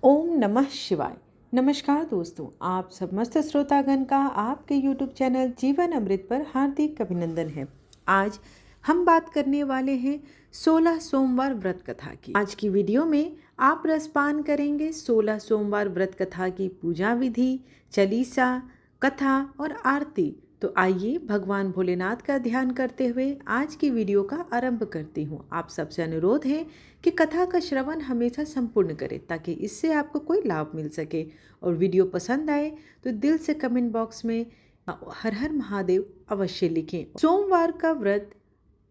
ओम नमः शिवाय। नमस्कार दोस्तों, आप समस्त श्रोतागण का आपके YouTube चैनल जीवन अमृत पर हार्दिक अभिनंदन है। आज हम बात करने वाले हैं 16 सोमवार व्रत कथा की। आज की वीडियो में आप रसपान करेंगे 16 सोमवार व्रत कथा की पूजा विधि, चालीसा, कथा और आरती। तो आइए भगवान भोलेनाथ का ध्यान करते हुए आज की वीडियो का आरंभ करती हूँ। आप सबसे अनुरोध है कि कथा का श्रवण हमेशा संपूर्ण करें ताकि इससे आपको कोई लाभ मिल सके। और वीडियो पसंद आए तो दिल से कमेंट बॉक्स में हर हर महादेव अवश्य लिखें। सोमवार का व्रत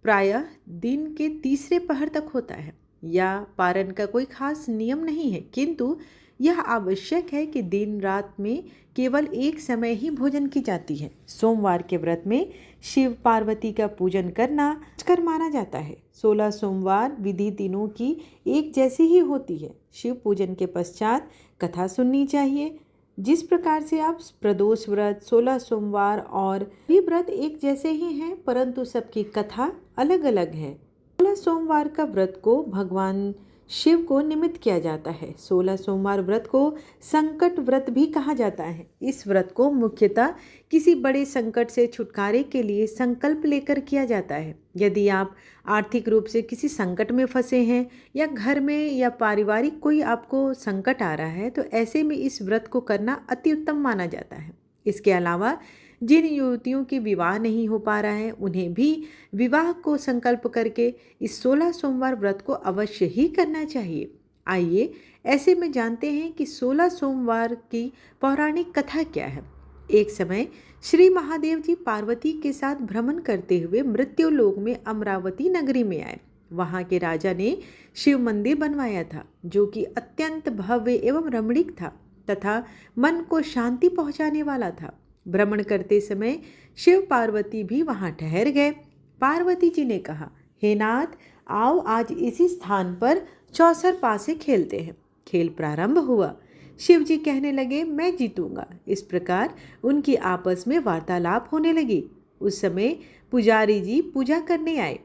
प्रायः दिन के तीसरे पहर तक होता है या पारण का कोई खास नियम नहीं है, किंतु यह आवश्यक है कि दिन रात में केवल एक समय ही भोजन की जाती है। सोमवार के व्रत में शिव पार्वती का पूजन करना कर माना जाता है। 16 सोमवार विधि तीनों की एक जैसी ही होती है। शिव पूजन के पश्चात कथा सुननी चाहिए। जिस प्रकार से आप प्रदोष व्रत, 16 सोमवार और भी व्रत एक जैसे ही हैं, परंतु सबकी कथा अलग अलग है। 16 सोमवार का व्रत को भगवान शिव को निमित्त किया जाता है। 16 सोमवार व्रत को संकट व्रत भी कहा जाता है। इस व्रत को मुख्यतः किसी बड़े संकट से छुटकारे के लिए संकल्प लेकर किया जाता है। यदि आप आर्थिक रूप से किसी संकट में फंसे हैं या घर में या पारिवारिक कोई आपको संकट आ रहा है, तो ऐसे में इस व्रत को करना अति उत्तम माना जाता है। इसके अलावा जिन युवतियों के विवाह नहीं हो पा रहा है, उन्हें भी विवाह को संकल्प करके इस 16 सोमवार व्रत को अवश्य ही करना चाहिए। आइए ऐसे में जानते हैं कि 16 सोमवार की पौराणिक कथा क्या है। एक समय श्री महादेव जी पार्वती के साथ भ्रमण करते हुए मृत्युलोक में अमरावती नगरी में आए। वहाँ के राजा ने शिव मंदिर बनवाया था, जो कि अत्यंत भव्य एवं रमणीक था तथा मन को शांति पहुँचाने वाला था। भ्रमण करते समय शिव पार्वती भी वहाँ ठहर गए। पार्वती जी ने कहा, हे नाथ, आओ आज इसी स्थान पर चौसर पासे खेलते हैं। खेल प्रारंभ हुआ। शिव जी कहने लगे, मैं जीतूंगा। इस प्रकार उनकी आपस में वार्तालाप होने लगी। उस समय पुजारी जी पूजा करने आए।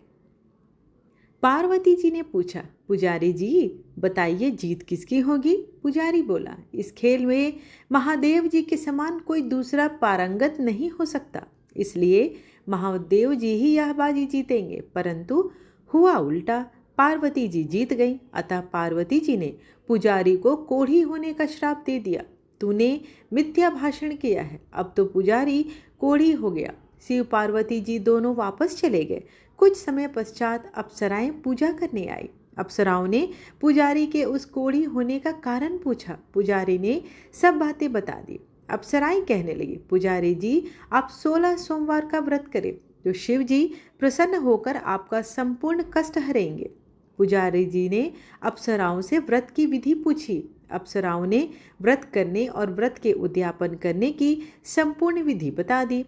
पार्वती जी ने पूछा, पुजारी जी बताइए जीत किसकी होगी? पुजारी बोला, इस खेल में महादेव जी के समान कोई दूसरा पारंगत नहीं हो सकता, इसलिए महादेव जी ही यह बाजी जीतेंगे। परंतु हुआ उल्टा, पार्वती जी जीत गई। अतः पार्वती जी ने पुजारी को कोढ़ी होने का श्राप दे दिया। तूने मिथ्या भाषण किया है। अब तो पुजारी कोढ़ी हो गया। शिव पार्वती जी दोनों वापस चले गए। कुछ समय पश्चात अप्सराएं पूजा करने आई। अप्सराओं ने पुजारी के उस कोढ़ी होने का कारण पूछा। पुजारी ने सब बातें बता दी। अप्सराएं कहने लगी, पुजारी जी आप 16 सोमवार का व्रत करें तो शिव जी प्रसन्न होकर आपका संपूर्ण कष्ट हरेंगे। पुजारी जी ने अप्सराओं से व्रत की विधि पूछी। अप्सराओं ने व्रत करने और व्रत के उद्यापन करने की संपूर्ण विधि बता दी।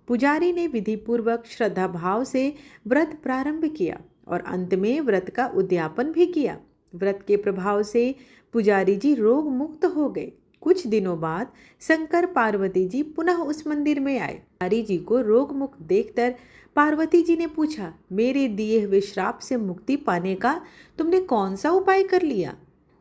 पुजारी ने विधि पूर्वक श्रद्धा भाव से व्रत प्रारंभ किया और अंत में व्रत का उद्यापन भी किया। व्रत के प्रभाव से पुजारी जी रोग मुक्त हो गए। कुछ दिनों बाद शंकर पार्वती जी पुनः उस मंदिर में आए। पुजारी जी को रोग मुक्त देखकर पार्वती जी ने पूछा, मेरे दिए हुए श्राप से मुक्ति पाने का तुमने कौन सा उपाय कर लिया?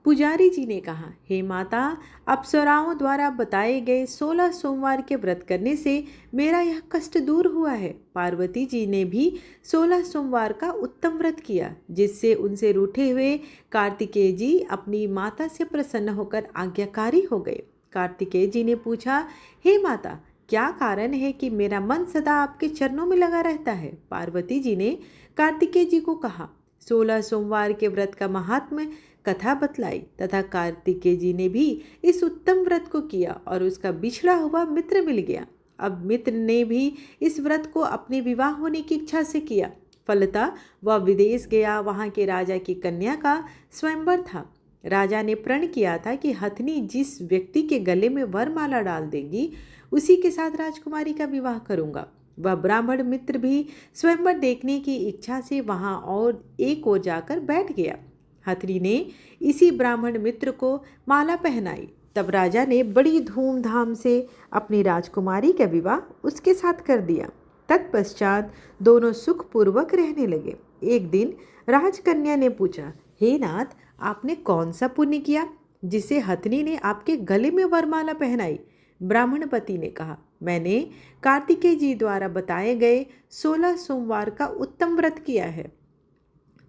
पुजारी जी ने कहा, हे माता, अप्सराओं द्वारा बताए गए 16 सोमवार के व्रत करने से मेरा यह कष्ट दूर हुआ है। पार्वती जी ने भी 16 सोमवार का उत्तम व्रत किया, जिससे उनसे रूठे हुए कार्तिकेय जी अपनी माता से प्रसन्न होकर आज्ञाकारी हो गए। कार्तिकेय जी ने पूछा, हे माता, क्या कारण है कि मेरा मन सदा आपके चरणों में लगा रहता है? पार्वती जी ने कार्तिकेय जी को कहा, 16 सोमवार के व्रत का महात्म्य कथा बतलाई तथा कार्तिकेय जी ने भी इस उत्तम व्रत को किया और उसका बिछड़ा हुआ मित्र मिल गया। अब मित्र ने भी इस व्रत को अपने विवाह होने की इच्छा से किया। फलतः वह विदेश गया। वहाँ के राजा की कन्या का स्वयंवर था। राजा ने प्रण किया था कि हथनी जिस व्यक्ति के गले में वरमाला डाल देगी, उसी के साथ राजकुमारी का विवाह करूंगा। वह ब्राह्मण मित्र भी स्वयंवर देखने की इच्छा से वहाँ और एक ओर जाकर बैठ गया। हथनी ने इसी ब्राह्मण मित्र को माला पहनाई। तब राजा ने बड़ी धूमधाम से अपनी राजकुमारी का विवाह उसके साथ कर दिया। तत्पश्चात दोनों सुखपूर्वक रहने लगे। एक दिन राजकन्या ने पूछा, हे नाथ, आपने कौन सा पुण्य किया जिसे हथनी ने आपके गले में वरमाला पहनाई? ब्राह्मणपति ने कहा, मैंने कार्तिकेय जी द्वारा बताए गए 16 सोमवार का उत्तम व्रत किया है,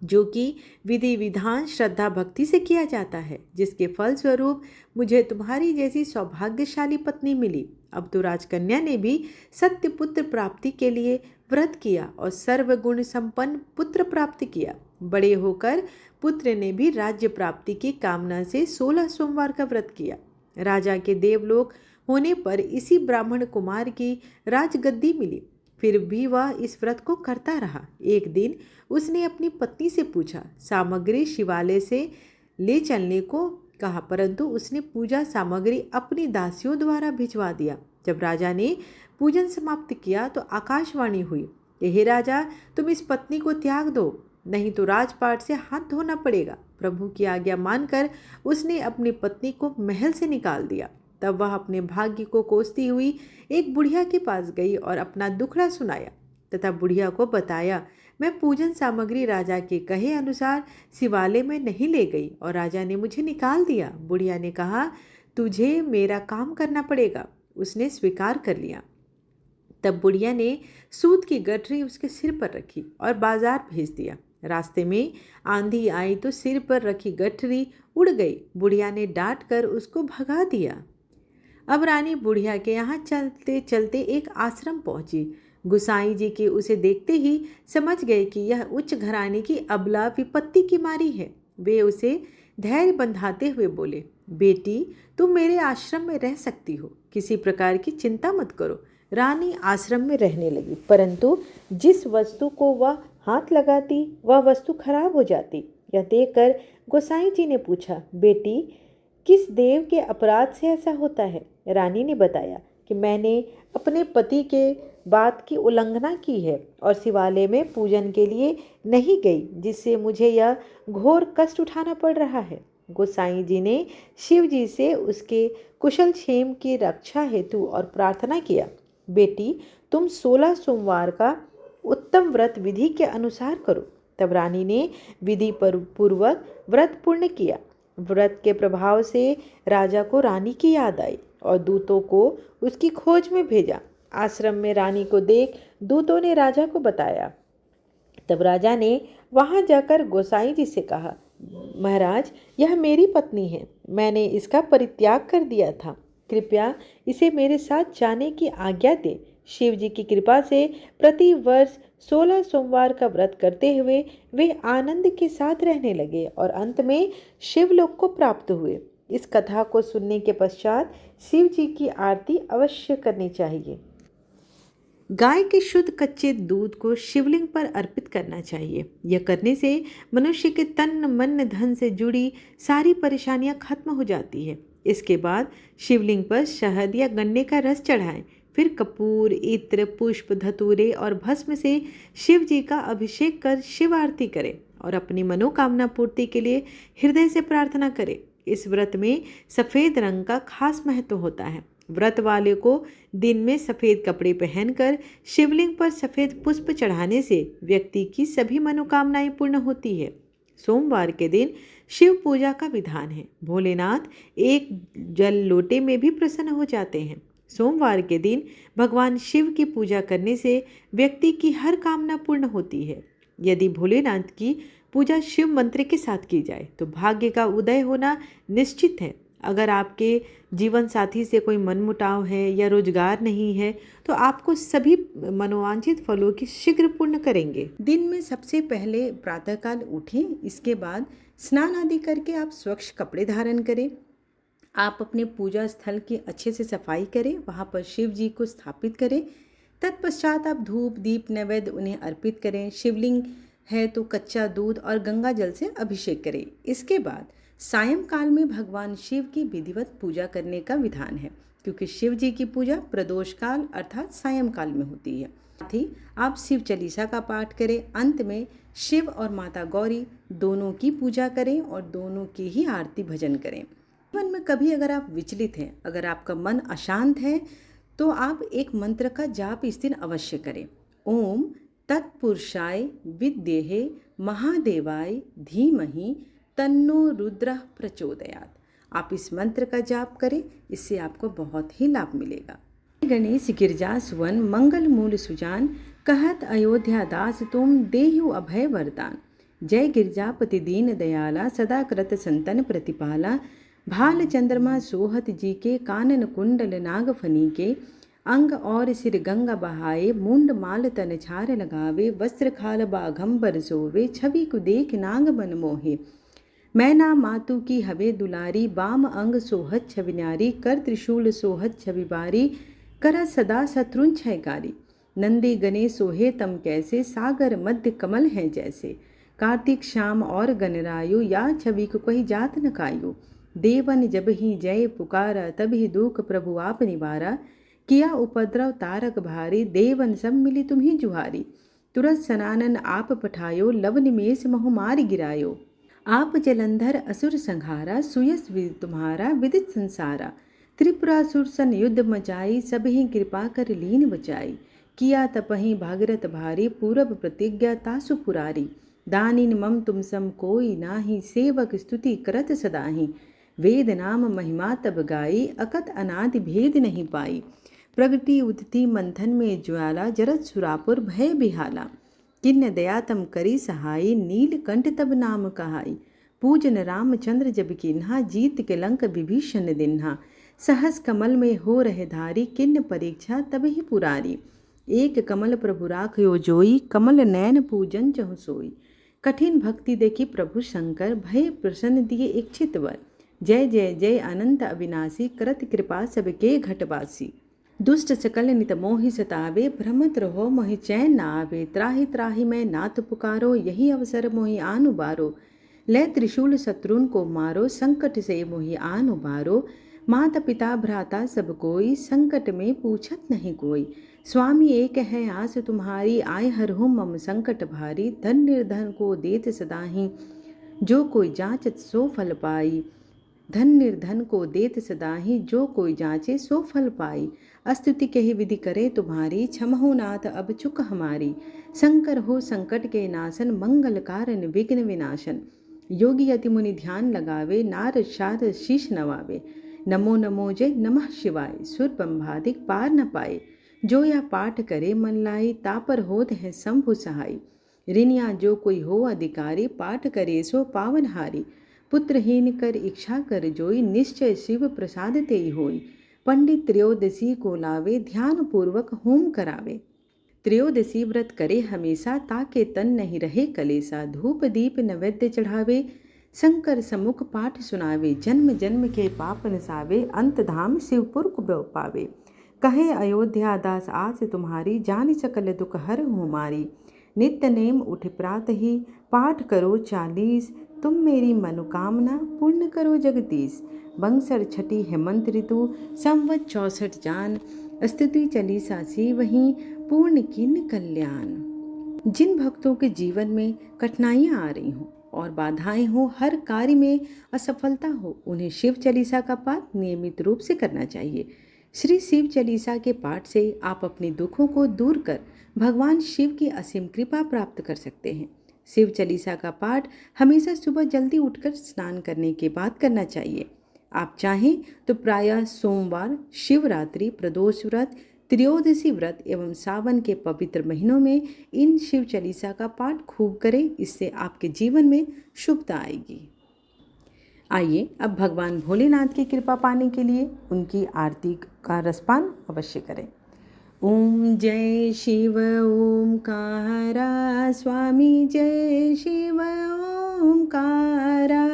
जो कि विधि विधान श्रद्धा भक्ति से किया जाता है, जिसके फलस्वरूप मुझे तुम्हारी जैसी सौभाग्यशाली पत्नी मिली। अब तो राजकन्या ने भी सत्य पुत्र प्राप्ति के लिए व्रत किया और सर्वगुण संपन्न पुत्र प्राप्त किया। बड़े होकर पुत्र ने भी राज्य प्राप्ति की कामना से 16 सोमवार का व्रत किया। राजा के देवलोक होने पर इसी ब्राह्मण कुमार की राजगद्दी मिली। फिर भी वह इस व्रत को करता रहा। एक दिन उसने अपनी पत्नी से पूछा, सामग्री शिवालय से ले चलने को कहा, परंतु उसने पूजा सामग्री अपनी दासियों द्वारा भिजवा दिया। जब राजा ने पूजन समाप्त किया तो आकाशवाणी हुई, हे राजा, तुम इस पत्नी को त्याग दो, नहीं तो राजपाट से हाथ धोना पड़ेगा। प्रभु की आज्ञा मानकर उसने अपनी पत्नी को महल से निकाल दिया। तब वह अपने भाग्य को कोसती हुई एक बुढ़िया के पास गई और अपना दुखड़ा सुनाया तथा बुढ़िया को बताया, मैं पूजन सामग्री राजा के कहे अनुसार शिवालय में नहीं ले गई और राजा ने मुझे निकाल दिया। बुढ़िया ने कहा, तुझे मेरा काम करना पड़ेगा। उसने स्वीकार कर लिया। तब बुढ़िया ने सूत की गठरी उसके सिर पर रखी और बाजार भेज दिया। रास्ते में आंधी आई तो सिर पर रखी गठरी उड़ गई। बुढ़िया ने डांट कर उसको भगा दिया। अब रानी बुढ़िया के यहाँ चलते चलते एक आश्रम पहुंची। गुसाई जी के उसे देखते ही समझ गए कि यह उच्च घराने की अबला विपत्ति की मारी है। वे उसे धैर्य बंधाते हुए बोले, बेटी, तुम मेरे आश्रम में रह सकती हो, किसी प्रकार की चिंता मत करो। रानी आश्रम में रहने लगी, परंतु जिस वस्तु को वह हाथ लगाती वह वस्तु खराब हो जाती। यह देखकर गोसाई जी ने पूछा, बेटी, किस देव के अपराध से ऐसा होता है? रानी ने बताया कि मैंने अपने पति के बात की उल्लंघना की है और शिवालय में पूजन के लिए नहीं गई, जिससे मुझे यह घोर कष्ट उठाना पड़ रहा है। गोसाई जी ने शिव जी से उसके कुशल क्षेम की रक्षा हेतु और प्रार्थना किया, बेटी, तुम 16 सोमवार का उत्तम व्रत विधि के अनुसार करो। तब रानी ने विधि पूर्वक व्रत पूर्ण किया। व्रत के प्रभाव से राजा को रानी की याद आई और दूतों को उसकी खोज में भेजा। आश्रम में रानी को देख दूतों ने राजा को बताया। तब राजा ने वहां जाकर गोसाई जी से कहा, महाराज, यह मेरी पत्नी है, मैंने इसका परित्याग कर दिया था, कृपया इसे मेरे साथ जाने की आज्ञा दे। शिव जी की कृपा से प्रति वर्ष 16 सोमवार का व्रत करते हुए वे आनंद के साथ रहने लगे और अंत में शिवलोक को प्राप्त हुए। इस कथा को सुनने के पश्चात शिव जी की आरती अवश्य करनी चाहिए। गाय के शुद्ध कच्चे दूध को शिवलिंग पर अर्पित करना चाहिए। यह करने से मनुष्य के तन मन धन से जुड़ी सारी परेशानियां खत्म हो जाती है। इसके बाद शिवलिंग पर शहद या गन्ने का रस चढ़ाएं। फिर कपूर, इत्र, पुष्प, धतूरे और भस्म से शिव जी का अभिषेक कर शिव आरती करें और अपनी मनोकामना पूर्ति के लिए हृदय से प्रार्थना करें। इस व्रत में सफ़ेद रंग का खास महत्व होता है। व्रत वाले को दिन में सफ़ेद कपड़े पहनकर शिवलिंग पर सफ़ेद पुष्प चढ़ाने से व्यक्ति की सभी मनोकामनाएं पूर्ण होती है। सोमवार के दिन शिव पूजा का विधान है। भोलेनाथ एक जल लोटे में भी प्रसन्न हो जाते हैं। सोमवार के दिन भगवान शिव की पूजा करने से व्यक्ति की हर कामना पूर्ण होती है। यदि भोलेनाथ की पूजा शिव मंत्र के साथ की जाए तो भाग्य का उदय होना निश्चित है। अगर आपके जीवन साथी से कोई मनमुटाव है या रोजगार नहीं है तो आपको सभी मनोवांछित फलों की शीघ्र पूर्ण करेंगे। दिन में सबसे पहले प्रातःकाल उठें, इसके बाद स्नान आदि करके आप स्वच्छ कपड़े धारण करें। आप अपने पूजा स्थल की अच्छे से सफाई करें, वहाँ पर शिव जी को स्थापित करें। तत्पश्चात आप धूप दीप नैवेद्य उन्हें अर्पित करें। शिवलिंग है तो कच्चा दूध और गंगा जल से अभिषेक करें। इसके बाद सायंकाल में भगवान शिव की विधिवत पूजा करने का विधान है, क्योंकि शिव जी की पूजा प्रदोष काल अर्थात सायंकाल में होती है। साथ ही आप शिव चालीसा का पाठ करें। अंत में शिव और माता गौरी दोनों की पूजा करें और दोनों की ही आरती भजन करें। जीवन में कभी अगर आप विचलित हैं, अगर आपका मन अशांत है, तो आप एक मंत्र का जाप इस दिन अवश्य करें। ओम तत्पुरुषाय विद्महे महादेवाय धीमहि तन्नो रुद्रः प्रचोदयात्। आप इस मंत्र का जाप करें, इससे आपको बहुत ही लाभ मिलेगा। गणेश गिरजा सुवन मंगल मूल सुजान, कहत अयोध्या दास तुम देहु अभय वरदान। जय गिरजापति दीन दयाला, सदा कृत संतन प्रतिपाला। भाल चंद्रमा सोहत जी के, कानन कुंडल नागफनी के। अंग और सिर गंगा बहाए, मुंड माल तन छार लगावे। वस्त्र खाल बाघंबर सोवे, छवि को देख नाग मन मोहे। मैना मातु की हवे दुलारी, बाम अंग सोहत छवि न्यारी। कर त्रिशूल सोहत छवि बारी, कर सदा शत्रुन छयकारी। नंदी गणेश सोहे तम कैसे, सागर मध्य कमल हैं जैसे। कार्तिक श्याम और गणरायु, या छवि को कही जात न कायु। देवन जब ही जय पुकारा, तब ही दुख प्रभु आप निवारा। किया उपद्रव तारक भारी, देवन सब मिली तुम्ही जुहारी। तुरत सनानन आप पठायो, लव निमेष महु मार गिरायो। आप जलंधर असुर संहारा, सुयस तुम्हारा विदित संसारा। त्रिपुरासुर सन युद्ध मचाई, सब ही कृपा कर लीन बचाई। किया तपहि भागीरथ भारी, पूरब प्रतिज्ञा तासु पुरारी। दानिन मम तुम सम कोई नाही, सेवक स्तुति करत सदाहि। वेद नाम महिमा तब गाई, अकत अनादि भेद नहीं पाई। प्रगति उदिति मंथन में ज्वाला, जरत सुरापुर भय बिहाला। किन्न दया तम करी सहाई, नीलकंठ तब नाम कहाई। पूजन रामचंद्र जब किन्हा, जीत के लंक विभीषण दिन्हा। सहस कमल में हो रहे धारी, किन्न परीक्षा तब ही पुरारी। एक कमल प्रभु राखयो जोई, कमल नयन पूजन चहु सोई। कठिन भक्ति देखी प्रभु शंकर, भय प्रसन्न दिए इच्छित वर। जय जय जय अनंत अविनाशी, करत कृपा सबके घटवासी। दुष्ट सकल नित मोहि सतावे, भ्रमत रहो मोहि चैन न आवे। त्राहि त्राहि मैं नाथ पुकारो, यही अवसर मोहि आन उबारो। ले त्रिशूल शत्रुन को मारो, संकट से मोहि आन उबारो। माता पिता भ्राता सब कोई, संकट में पूछत नहीं कोई। स्वामी एक है आस तुम्हारी, आय हर हो मम संकट भारी। धन निर्धन को देत सदाहि, जो कोई जांचत सो फल पाई। धन निर्धन को देत सदाहि, जो कोई जांचे सो फल पाई। स्तुति कही विधि करे तुम्हारी, क्षमहो नाथ अब चुक हमारी। शंकर हो संकट के नाशन, मंगल कारण विघ्न विनाशन। योगी अति मुनि ध्यान लगावे, नारद शारद शीश नवावे। नमो नमो जय नमः शिवाय, सुर ब्रह्मादिक पार न पाए। जो या पाठ करे मन लाई, तापर होत है शंभु सहाय। ऋणिया जो कोई हो अधिकारी, पाठ करे सो पावनहारी। पुत्रहीन कर इच्छा कर जोई, निश्चय शिव प्रसाद तेई होई। पंडित त्रयोदशी को लावे, ध्यान पूर्वक होम करावे। त्रयोदशी व्रत करे हमेशा, ताके तन नहीं रहे कलेसा। धूप दीप नैवेद्य चढ़ावे, शंकर समुख पाठ सुनावे। जन्म जन्म के पाप नसावे, अंत धाम शिवपुर को पावे। कहे अयोध्या दास आस तुम्हारी, जान सकल दुख हर हमारी। नित्य नेम उठ प्रात ही, पाठ करो 40। तुम मेरी मनोकामना पूर्ण करो जगदीश। बंसर छठी हेमंत ऋतु, संवत 64 जान। स्तुति चालीसा से वहीं, पूर्ण किन कल्याण। जिन भक्तों के जीवन में कठिनाइयाँ आ रही हों और बाधाएं हो, हर कार्य में असफलता हो, उन्हें शिव चालीसा का पाठ नियमित रूप से करना चाहिए। श्री शिव चालीसा के पाठ से आप अपने दुखों को दूर कर भगवान शिव की असीम कृपा प्राप्त कर सकते हैं। शिव चालीसा का पाठ हमेशा सुबह जल्दी उठकर स्नान करने के बाद करना चाहिए। आप चाहें तो प्रायः सोमवार, शिवरात्रि, प्रदोष व्रत, त्रयोदशी व्रत एवं सावन के पवित्र महीनों में इन शिव चालीसा का पाठ खूब करें। इससे आपके जीवन में शुभता आएगी। आइए अब भगवान भोलेनाथ की कृपा पाने के लिए उनकी आरती का रसपान अवश्य करें। ओम जय शिव ओमकारा, स्वामी जय शिव ओमकारा।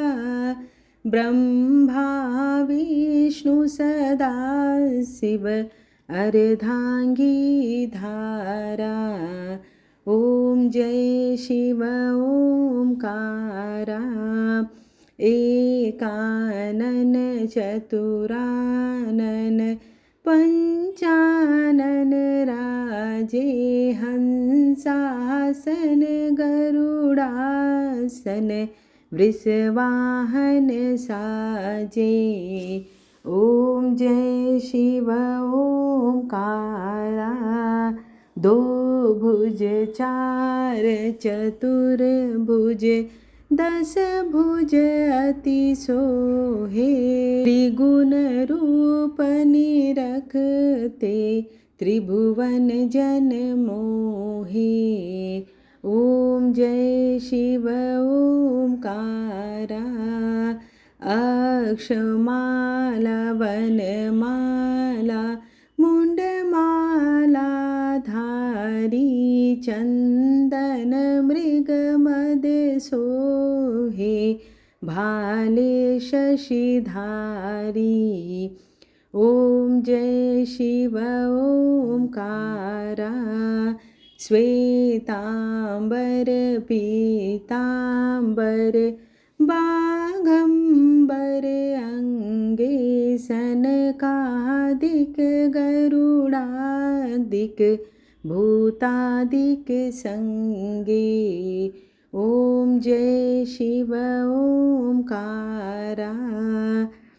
ब्रह्मा विष्णु सदा शिव, अर्धांगी धारा। ओम जय शिव ओमकारा। एकानन चतुरानन, पंचानन राजे। हंसासन गरुड़ासन, वृषवाहन साजे। ओम जय शिव ओंकारा। दो भुज चार चतुर्भुज, दस भुज अति सोहे, त्रिगुण रूप निरखते त्रिभुवन जन मोहे। ओम जय शिव ओमकारा, अक्षमाला वनमाला मुंडमाला धारी, चंदन मृगमद सोहे भाले शशिधारी। ओम जय शिव ओमकारा, श्वेतांबर पीतांबर बाघंबर अंगे, सनकादिक गरुडादिक भूतादिक संगे। ओम जय शिव ओमकारा,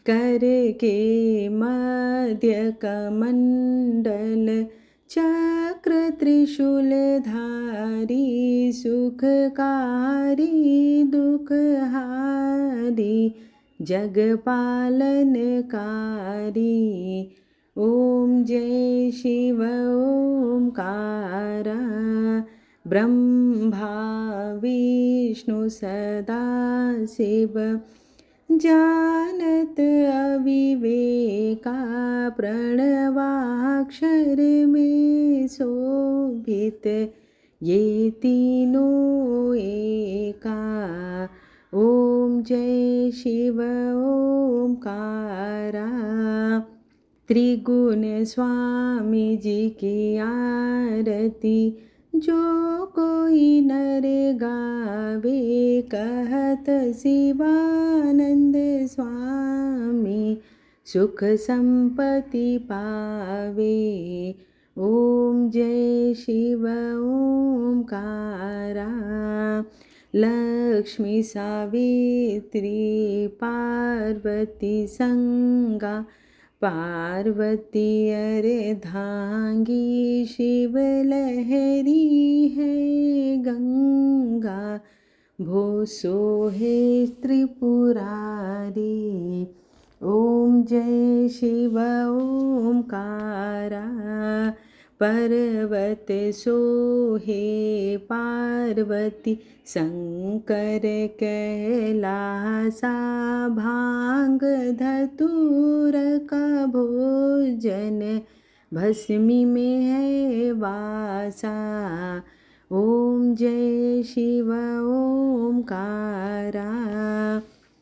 कर के मध्य कमंडल चक्र त्रिशूल धारी, सुखकारी दुखहारी जगपालनकारी। ओम जय शिव ओमकारा, ब्रह्मा विष्णु सदा शिव जानत अविवेका, प्रणवाक्षर में शोभित ये तीनों एका। ओम जय शिव ओमकारा, त्रिगुण स्वामी जी की आरती जो कोई नर गावे, कहत शिवानंद स्वामी सुख संपत्ति पावे। ओम जय शिव ओमकारा, लक्ष्मी सावित्री पार्वती संगा, पार्वती अर्धांगी, शिव लहरी है गंगा, भो सोहे त्रिपुरारी। ओम जय शिव ओमकारा, पर्वत सोहे पार्वती, शंकर कैलासा, भांग धतूर का भोजन भस्मी में है वासा। ओम जय शिव ओमकारा,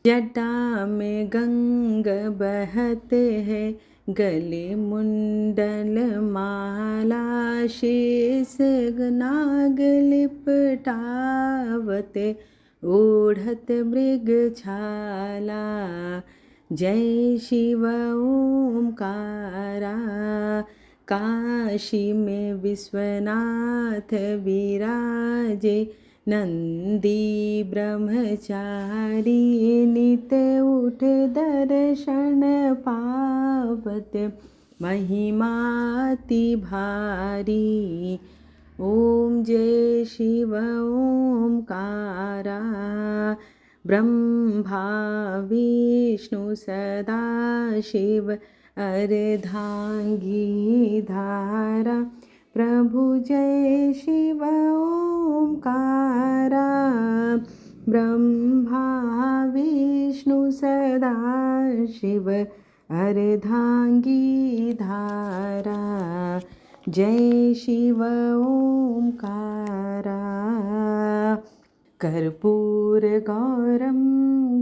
जटा में गंग बहत है, गले मुंडल माला, शेष नाग लिपटावत ओढ़त मृग छाला। जय शिव ओमकारा, काशी में विश्वनाथ विराजे, नंदी ब्रह्मचारी, नित उठ दर्शन पावत महिमाति भारी। ओम जय शिव ओमकारा, ब्रह्मा विष्णु सदा शिव अर्धांगी धारा, प्रभु जय शिव ओमकारा, ब्रह्मा विष्णु सदा शिव अर्धांगी धारा। जय शिव ओमकारा, कर्पूरगौरं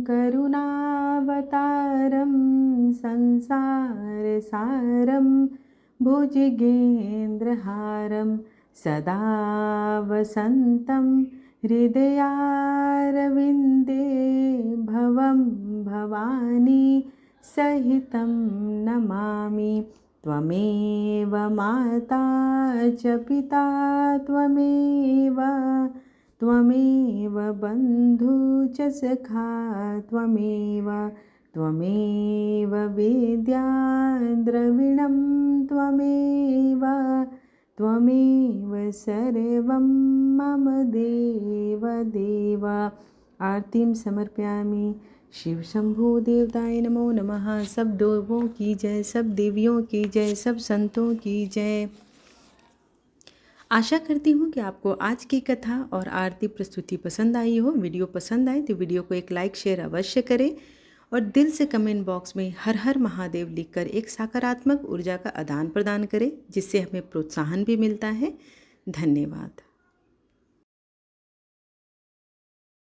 करुणावतारं, संसारसारं भुजगेन्द्रहारं, सदा वसन्तं हृदयारविन्दे, भवं भवानी सहितं नमामि। त्वमेव माता च पिता त्वमेव, त्वमेव बन्धु च सखा त्वमेव, त्वमेव विद्या द्रविणं त्वमेव, त्वमेव सर्वं मम देव देव। आरतीम समर्पयामि। शिव शंभु देवताय नमो नमः। सब देवों की जय, सब देवियों की जय, सब संतों की जय। आशा करती हूँ कि आपको आज की कथा और आरती प्रस्तुति पसंद आई हो। वीडियो पसंद आए तो वीडियो को एक लाइक शेयर अवश्य करें और दिल से कमेंट बॉक्स में हर हर महादेव लिखकर एक सकारात्मक ऊर्जा का आदान प्रदान करें, जिससे हमें प्रोत्साहन भी मिलता है। धन्यवाद।